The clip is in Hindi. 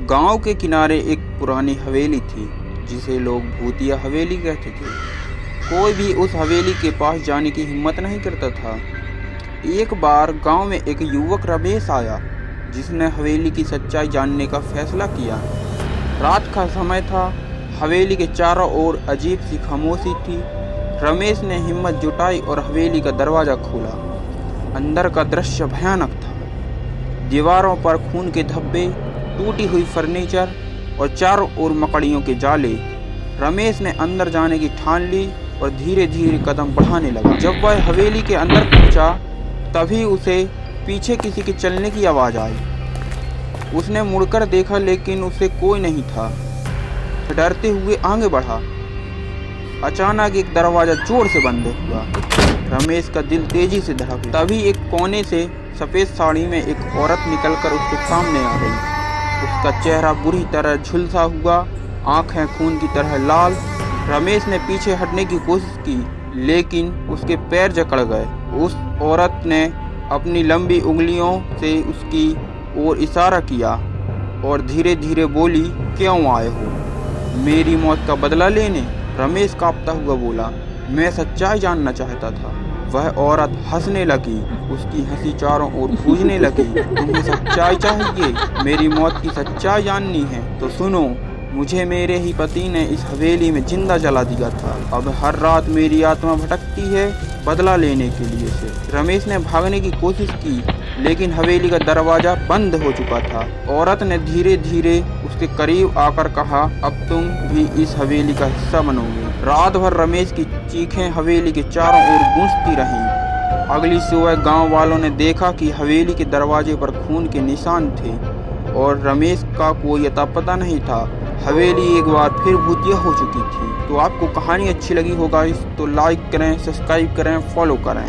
गांव के किनारे एक पुरानी हवेली थी जिसे लोग भूतिया हवेली कहते थे। कोई भी उस हवेली के पास जाने की हिम्मत नहीं करता था। एक बार गांव में एक युवक रमेश आया जिसने हवेली की सच्चाई जानने का फैसला किया। रात का समय था, हवेली के चारों ओर अजीब सी खामोशी थी। रमेश ने हिम्मत जुटाई और हवेली का दरवाज़ा खोला। अंदर का दृश्य भयानक था। दीवारों पर खून के धब्बे, टूटी हुई फर्नीचर और चारों ओर मकड़ियों के जाले। रमेश ने अंदर जाने की ठान ली और धीरे धीरे कदम बढ़ाने लगा। जब वह हवेली के अंदर पहुंचा, तभी उसे पीछे किसी के चलने की आवाज़ आई। उसने मुड़कर देखा, लेकिन उसे कोई नहीं था। डरते हुए आगे बढ़ा। अचानक एक दरवाज़ा जोर से बंद हुआ। रमेश का दिल तेजी से धड़का। तभी एक कोने से सफ़ेद साड़ी में एक औरत निकलकर उसके सामने आ गई। उसका चेहरा बुरी तरह झुलसा हुआ, आंखें खून की तरह लाल। रमेश ने पीछे हटने की कोशिश की, लेकिन उसके पैर जकड़ गए। उस औरत ने अपनी लंबी उंगलियों से उसकी ओर इशारा किया और धीरे धीरे बोली, क्यों आए हो? मेरी मौत का बदला लेने? रमेश कांपता हुआ बोला, मैं सच्चाई जानना चाहता था। वह औरत हंसने लगी। उसकी हंसी चारों ओर गूंजने लगी। तुम्हें सच्चाई चाहिए? मेरी मौत की सच्चाई जाननी है तो सुनो। मुझे मेरे ही पति ने इस हवेली में जिंदा जला दिया था। अब हर रात मेरी आत्मा भटकती है बदला लेने के लिए से। रमेश ने भागने की कोशिश की, लेकिन हवेली का दरवाजा बंद हो चुका था। औरत ने धीरे धीरे उसके करीब आकर कहा, अब तुम भी इस हवेली का हिस्सा बनोगे। रात भर रमेश की चीखें हवेली के चारों ओर गूंजती रहीं। अगली सुबह गांव वालों ने देखा कि हवेली के दरवाजे पर खून के निशान थे और रमेश का कोई अता पता नहीं था। हवेली एक बार फिर भूतिया हो चुकी थी। तो आपको कहानी अच्छी लगी होगा तो लाइक करें, सब्सक्राइब करें, फॉलो करें।